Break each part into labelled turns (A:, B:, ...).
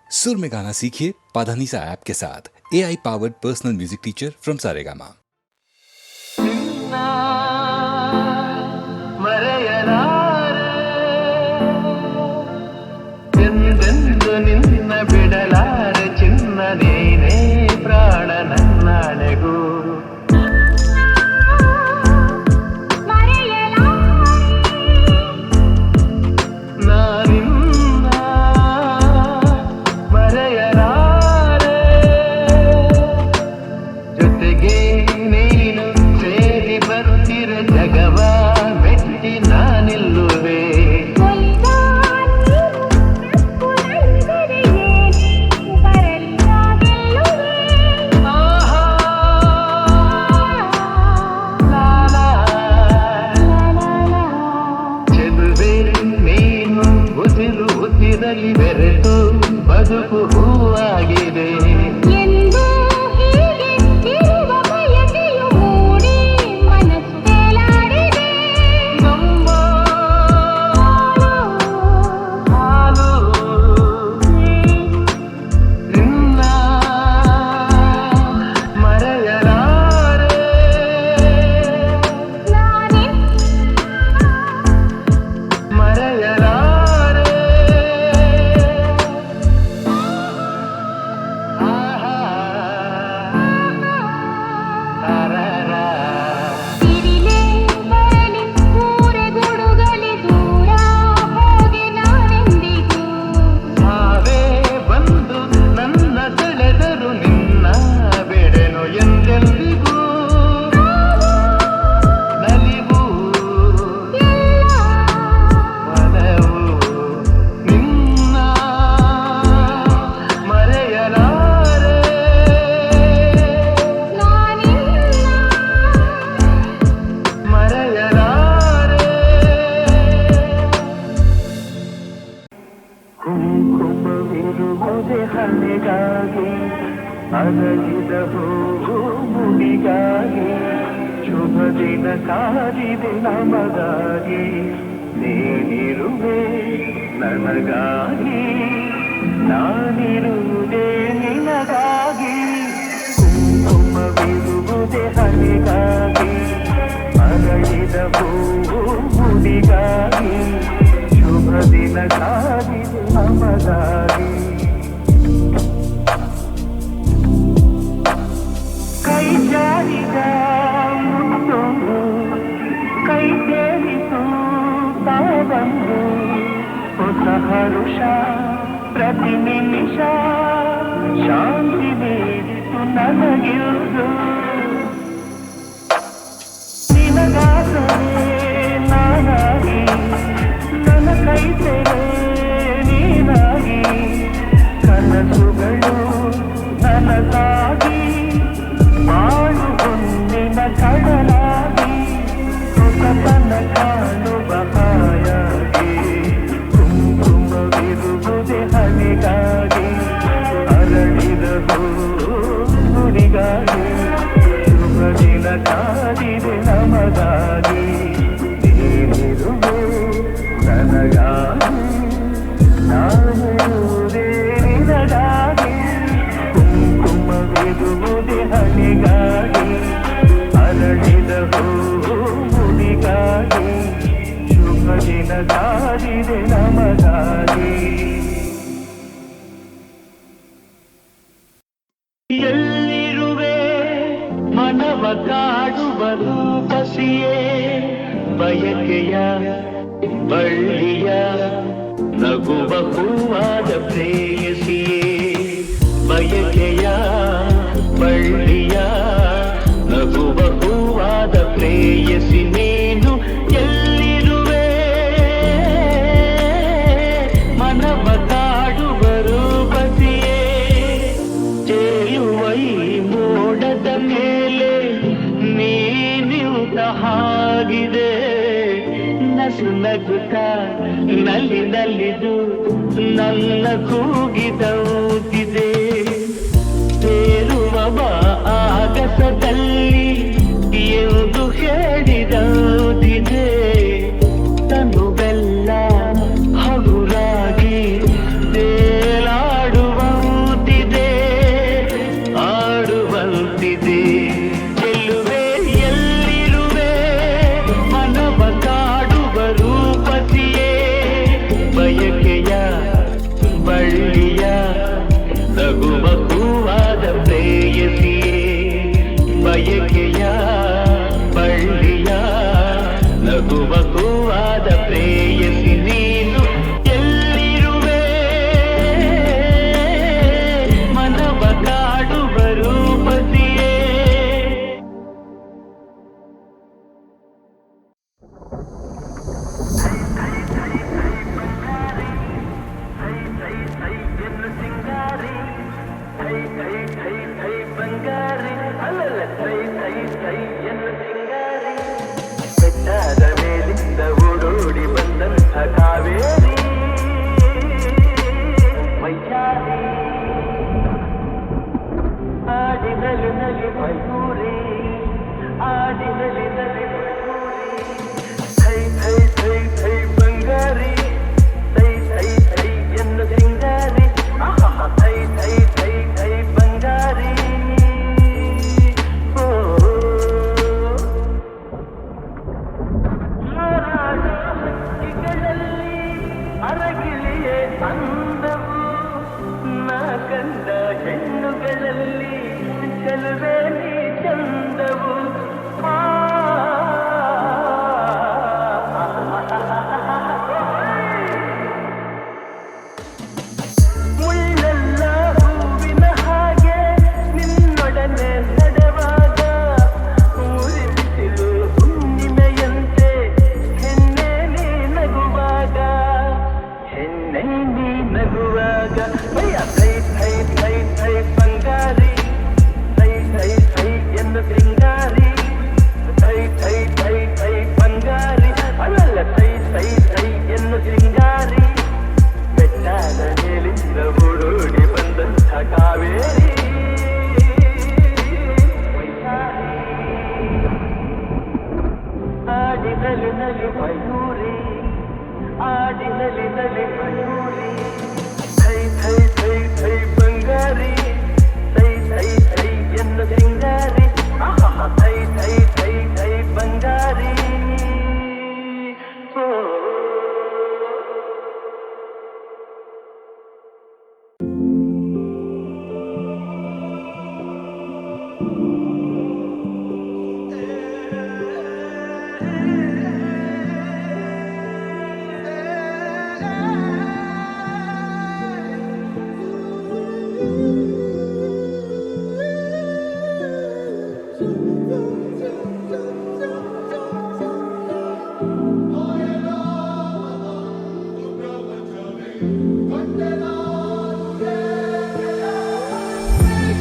A: सुर में गाना सीखिए पाधानीसा ऐप के साथ। AI powered personal music teacher from Saregama.
B: ನಿನ್ನ ಬಿಡಲಾರೆ ಚಿನ್ನ ನೀನೇ ಪ್ರಾಣ ನನ್ನಾಳೆಗೂ ನಾನಿನ್ನ ಮರೆಯಲಾರೆ ಜೊತೆಗೆ ನೀನು ಸೇರಿ ಬರುತ್ತಿರ ಜಗವ ಮೆಟ್ಟಿ ನಾನಿಲ್ಲುವೆ ಬೆರೆತು ಬದುಕು ಹೂವಾಗಿದೆ
C: ಎಂದು ಹೀಗೆ ಇರುವ ಬಯಕೆಯು ಮೂಡಿ ಮನಸ್ಸು ತೇಲಾಡಿದೆ.
B: ನಮ್ಮ ಹಾಲು ನಿನ್ನ ಮರೆಯಲಾರೆ
C: ನಾನೇ
B: ಮರೆಯಲಾರೆ
C: ತಿರಿಲೆ ಬರಲಿ ಊರೆ ಗುಡುಗಲಿ ದೂರ ಹೋಗಿ ನಾನೆಂದಿಗೂ
B: ಸಾವೇ ಬಂದು ನನ್ನ ಸೆಳೆದರು ನಿನ್ನ ಬೆಡೆನು ಎಂದೆಂದಿಗೂ ನಲಿವು ಮನವು ನಿನ್ನ ಮರೆಯಲಾರೆ
C: ನಾನಿನ್ನ
B: ಮರೆಯಲಾರೆ ಕುಂಕುಮವಿರುವುದೇ ಹಣೆಗಾಗಿ ಅರಳಿದ ಹೂವು ಮುಡಿಗಾಗಿ ಶುಭ ದಿನ ಕಾದಿದೆ ನಮಗಾಗಿ ನೀನಿರುವೆ ನನಗಾಗಿ ನಾನಿರುವುದೇ ನಿನಗಾಗಿ ಕುಂಕುಮವಿರುವುದೇ ಹಣೆಗಾಗಿ ಅರಳಿದ ಹೂವು ಮುಡಿಗಾಗಿ ಶುಭ ದಿನ ಕಾದಿದೆ ನಮಗಾಗಿ ಕೈ ಜಾರಿದ ಮುತ್ತೊಂದು ಕೈ ಸೇರಿತು ತಾವಂದು ಹೊಸ ಹರುಷ ಪ್ರತಿ ನಿಮಿಷ ಶಾಂತಿ ನೀಡಿತು ನನಗಿರುವುದು ನಿನಗಾಸರೆ ನಾನಾಗಿ ನನ್ನ ಕೈ ಸೇರೆ ನೀನಾಗಿ ಕನಸುಗಳು ನನಗಾಗಿ ಬಾಳು ಹೊನ್ನಿನ ಕಡಲಾಗಿ ಹೊಸತನ ಕಾಣುವ ಹಾಯಾಗಿ ಕುಂಕುಮವಿರುವುದೇ ಹಣೆಗಾಗಿ ಅರಳಿದ ಹೂವಿಗಾಗಿ ಶುಭ ದಿನ ಕಾದಿದೆ ನಮಗಾಗಿ ನೀನಿರುವೆ ನನಗಾಗಿ ನಾನಿರುವುದೇ ನಿನಗಾಗಿ ಕುಂಕುಮವಿರುವುದೇ ಹಣೆಗಾಗಿ ಅರಳಿದ ಹೂವಿಗಾಗಿ ಶುಭ ದಿನ ಕಾದಿದೆ ನಮಗಾಗಿ ಎಲ್ಲಿರುವೆ ಮನವ ಕಾಡುವ ರೂಪಸಿಯೇ ಬಯಕೆಯ ಬಳ್ಳಿಯ ನಗುವ ಹೂವಾದ ಪ್ರೇಯಸಿಯೇ ಬಯಕೆಯ ಬಳ್ಳಿಯ ನಗುವ ಹೂವಾದ ಪ್ರೇಯಸಿ ನೀನು ಎಲ್ಲಿರುವೆ ಮನವ ಕಾಡುವ ರೂಪಸಿಯೇ ತೇಲುವ ಈ ಮೋಡದ ಮೇಲೆ ನೀನಿರುತ್ತ ಹಾಗಿದೆ ನಸು ನಗುತ್ತ ನಲ್ಲಿ ನಲಿದು ನನ್ನ ಕೂಗಿದೌತಿದೆ ತೇಲುವ ಬಾ ಆಗಸದಲ್ಲಿ ಎಂದು ಹೇಳಿದೌತಿದೆ ತನು ಬೆಲ್ಲ ಹಗುರಾಗಿ ತೇಲಾಡುವ ನಗುವ ಹೂವಾದ ಪ್ರೇಯಸಿಯೇ ಬಯಕೆಯ ಬಳ್ಳಿಯ ನಗುವ ಹೂವಾದ ಪ್ರೇಯಸಿ ನೀನು ಎಲ್ಲಿರುವೆ ಮನವ ಕಾಡುವ ರೂಪಸಿಯೇ ಬಂಗಾರಿ ಅಲ್ಲಲ್ಲ ಥೈ ಥೈ ಥೈ ಎನ್ನು ಸಿಂಗಾರಿ ಬೆಟ್ಟದ ಮೇಲಿಂದ ಓಡೋಡಿ ಬಂದಂಥ ಕಾವೇರಿ ಮೈಯಾರಿ ಆಡಿನಲಿ ನಲಿ ಮಯೂರಿ ಆಡಿನಲಿ ನಲಿ ಮಯೂರಿ ಥೈ ಥೈ ಥೈ ಥೈ ಬಂಗಾರಿ ಥೈ ಥೈ ಥೈ ಎನ್ನು ಸಿಂಗಾರಿ ಥೈ ಥೈ ಥೈ ಥೈ ಬಂಗಾರಿ ಅರಗಿಳಿಯೇ ಅಂದವು ನಾ ಕಂಡ ಹೆಣ್ಣುಗಳಲ್ಲಿ ಚೆಲುವೆ ನೀ ಚಂದವು ಮುಳ್ಳೆಲ್ಲ ಹೂವಿನ ಹಾಗೆ ನಿನ್ನೊಡನೆ ನಡೆವಾಗ ಊರಿ ಬಿಸಿಲು ಹುಣ್ಣಿಮೆಯಂತೆ ಹೆಣ್ಣೆ ನೀ ನಗುವಾಗ ಹೆಣ್ಣೆ ನೀ ನಗುವಾಗ ಥೈ ಥೈ ಥೈ ಥೈ ಬಂಗಾರಿ ಥೈ ಥೈ ಥೈ ಎಂದು ಸಿಂಗಾರಿ ಥೈ ಥೈ ಥೈ ಥೈ ಬಂಗಾರಿ ಅಲ್ಲಲ್ಲ ಥೈ ಥೈ ಥೈ ಎಂದು ಸಿಂಗಾರಿ ಬೆಟ್ಟದ ಮೇಲಿಂದ ಓಡೋಡಿ ಬಂದಂಥ ಕಾವೇರಿ ಆಡಿನಲಿ ನಲಿ ಮಯೂರಿ ಆಡಿನಲಿ ನಲಿ ಮಯೂರಿ ಥೈ ಥೈ ಥೈ ಥೈ ಬಂಗಾರಿ ಥೈ ಥೈ ಥೈ ಎಂದು ಸಿಂಗಾರಿ ಥೈ ಥೈ ಥೈ ಥೈ ಬಂಗಾರಿ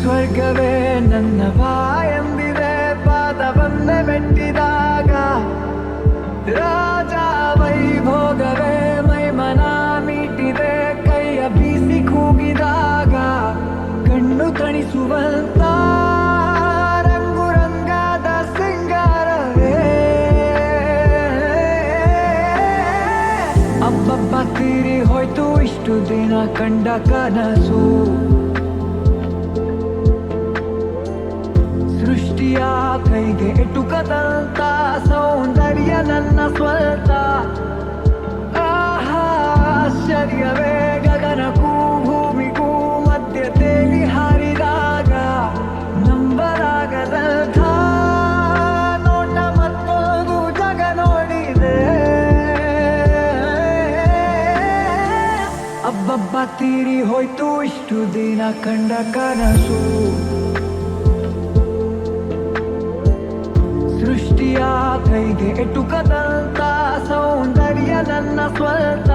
D: ಸ್ವರ್ಗವೇ ನನ್ನ ಬಾಯೆಂದಿದೆ ಪಾದವನ್ನೇ ಮೆಟ್ಟಿದಾಗ ರಾಜ ವೈಭೋಗವೇ ಮೈಮನ ಮೀಟಿದೆ ಕೈಯ ಬೀಸಿ ಕೂಗಿದಾಗ ಕಣ್ಣು ತಣಿಸುವಂತ ರಂಗು ರಂಗಾದ ಸಿಂಗಾರವೇ ಅಬ್ಬಬ್ಬ ತೀರಿ ಹೋಯ್ತು ಇಷ್ಟು ದಿನ ಕಂಡ ಕನಸು ಸೃಷ್ಟಿಯ ಕೈಗೆ ಎಟುಕದಂತ ಸೌಂದರ್ಯ ನನ್ನ ಸ್ವಂತ ಆಶ್ಚರ್ಯವೇ ಗಗನಕ್ಕೂ ಭೂಮಿಗೂ ಮಧ್ಯ ತೇಲಿ ಹಾರಿದಾಗ ನಂಬಲಾಗದಂಥ ನೋಟ ಮತ್ತೊಂದು ಜಗ ನೋಡಿದೆ ಅಬ್ಬಬ್ಬ ತೀರಿ ಹೋಯ್ತು ಇಷ್ಟು ದಿನ ಕಂಡ ಕನಸು ಸೃಷ್ಟಿಯ ಕೈಗೆ ಎಟುಕದಂತ ಸೌಂದರ್ಯ ನನ್ನ ಸ್ವಂತ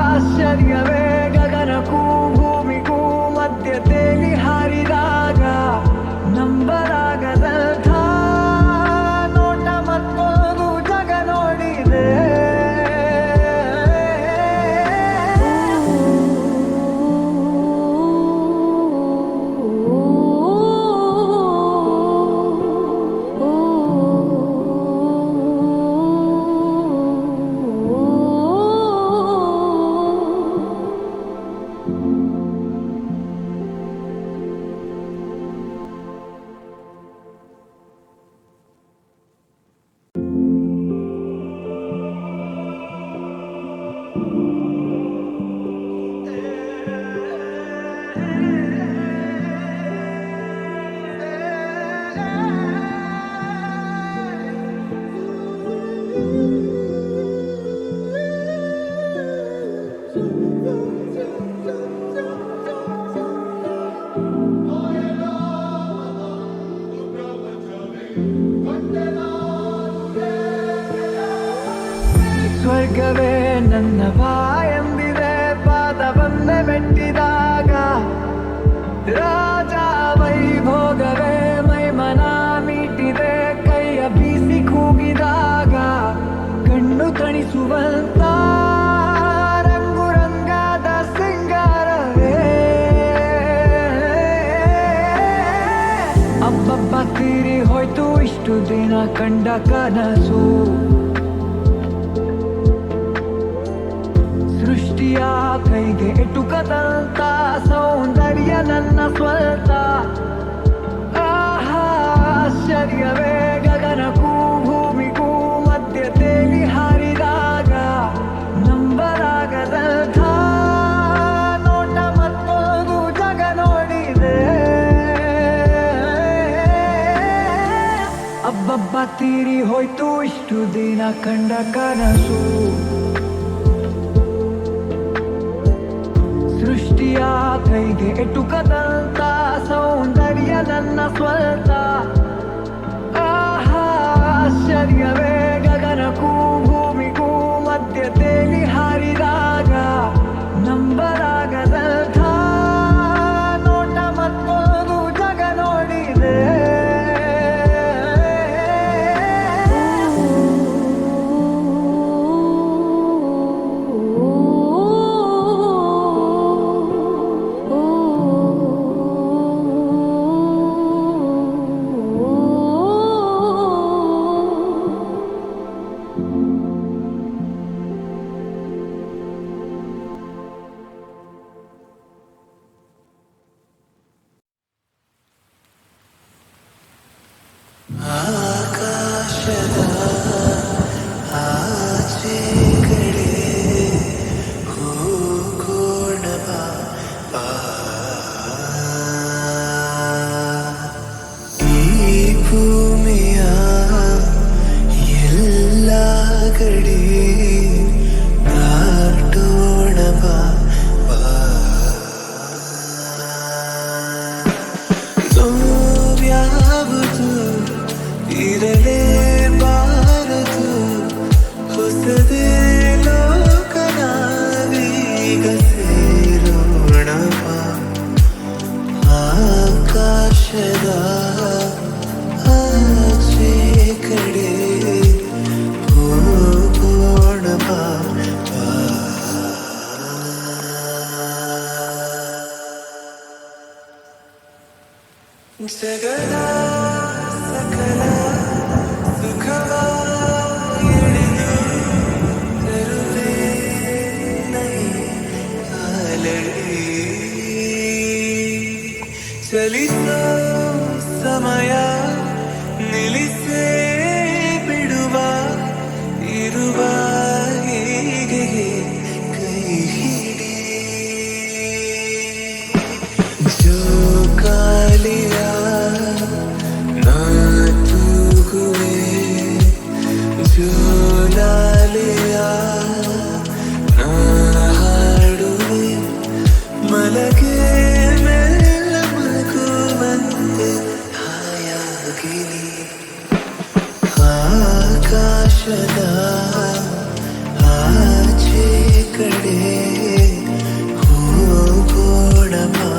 D: ಆಶ್ಚರ್ಯವೇ ಗಗನಕ್ಕೂ ಭೂಮಿಗೂ ಮಧ್ಯ ತೇಲಿ ಹಾರಿದಾಗ ನಂಬಲಾಗದಂಥ ನೋಟ ಮತ್ತೊಂದು ಜಗ ನೋಡಿದೆ ಸ್ವರ್ಗವೇ ನನ್ನ ಬಾಯೆಂದಿದೆ ಪಾದ ಬಂದೆ ಮೆಟ್ಟಿದಾಗ ರಾಜ ವೈಭೋಗವೇ ಮೈಮನ ಮೀಟಿದೆ ಕೈಯ ಬೀಸಿ ಕೂಗಿದಾಗ ಕಣ್ಣು ತಣಿಸುವಂತ ರಂಗು ರಂಗಾದ ಸಿಂಗಾರವೇ ಅಬ್ಬಬ್ಬ ತೀರಿ ಹೋಯ್ತು ಇಷ್ಟು ದಿನ ಕಂಡ ಕನಸು ಸೃಷ್ಟಿಯ ಕೈಗೆ ಎಟುಕದಂತ ಸೌಂದರ್ಯ ನನ್ನ ಸ್ವಂತ ಆಹಾ ಆಶ್ಚರ್ಯವೇ ಗಗನಕ್ಕೂ ಭೂಮಿಗೂ ಮಧ್ಯ ತೇಲಿ ಹಾರಿದಾಗ ನಂಬಲಾಗದಂಥ ನೋಟ ಮತ್ತೊಂದು ಜಗ ನೋಡಿದೆ ಅಬ್ಬಬ್ಬ ತೀರಿ ಹೋಯ್ತು ಇಷ್ಟು ದಿನ ಕಂಡ ಕನಸು ಸೃಷ್ಟಿಯ ಕೈಗೆ ಎಟುಕದಂತ ಸೌಂದರ್ಯ ನನ್ನ ಸ್ವಂತ ಆಹಾ ಆಶ್ಚರ್ಯವೇ ಗಗನಕ್ಕೂ ಭೂಮಿಗೂ ಮಧ್ಯ ತೇಲಿ ಹಾರಿದಾಗ ನಂಬಲಾಗದಂಥ ನೋಟ ಮತ್ತೊಂದು ಜಗ ನೋಡಿದೆ
E: ಜಗದ ಸಕಲ ಸುಖವ ಎಳೆದು ತರುವೆ ನೈ ಕಾಲಡಿ ಚಲಿಸೋ ಸಮಯ ನಿಲ್ಲಿಸೇ ಬಿಡುವ ಇರುವ ಹೀಗೆ ಕೈ ಹಿಡಿ ಜೋಕಾಲಿಯ ನಾ ತೂಗುವೆ ಜೋಲಾಲಿಯ ನಾ ಹಾಡುವೆ ಮಲಗೆ ಮೆಲ್ಲ ಮಗುವಂತೆ ಹಾಯಾಗಿರಿ ಆಕಾಶದ ಆಚೆ ಕಡೆ ಹೋಗೋಣ ಬಾ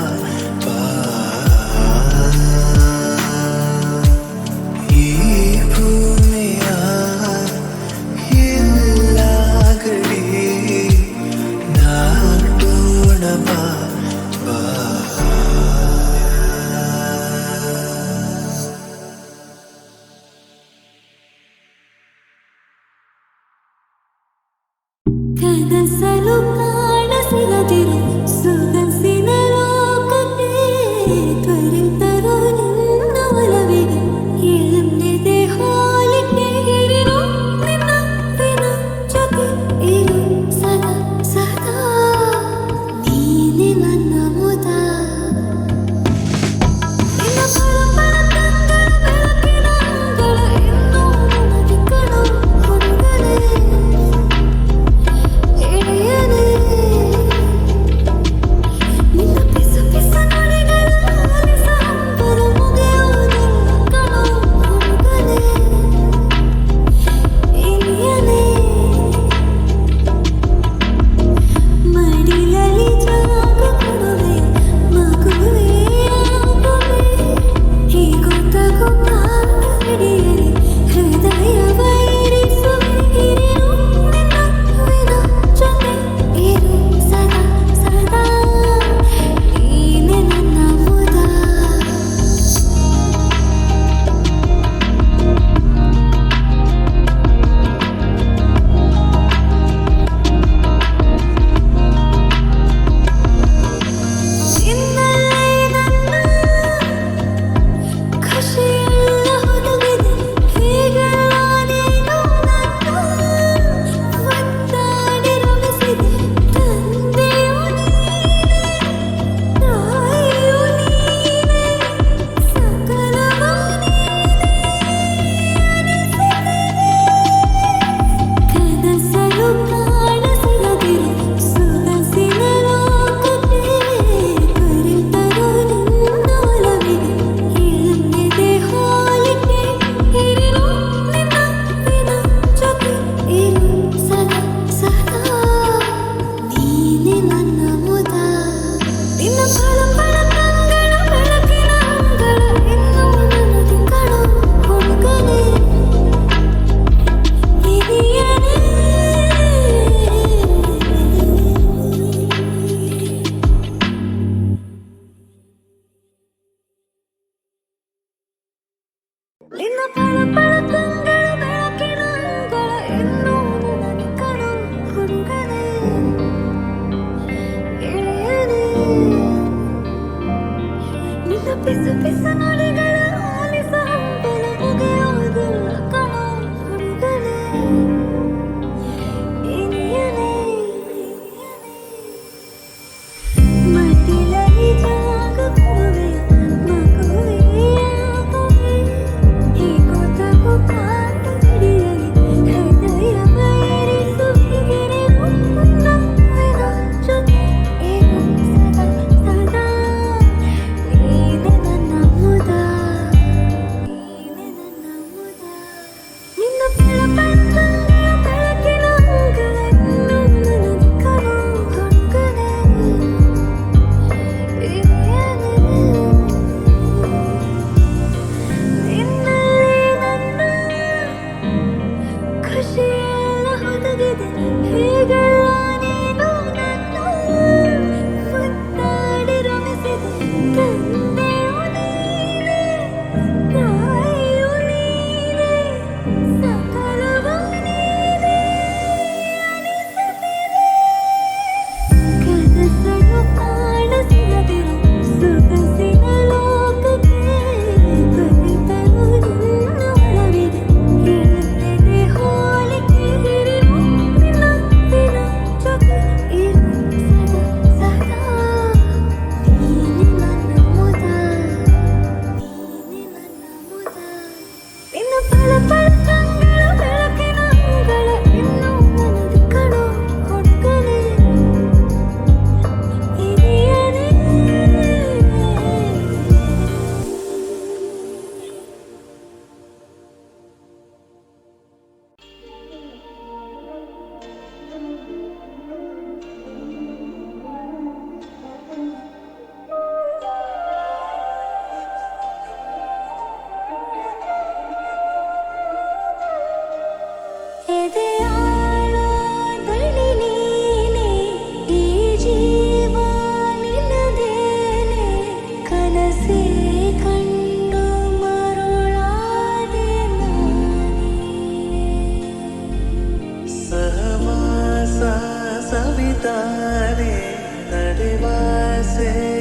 E: ಆಸೆ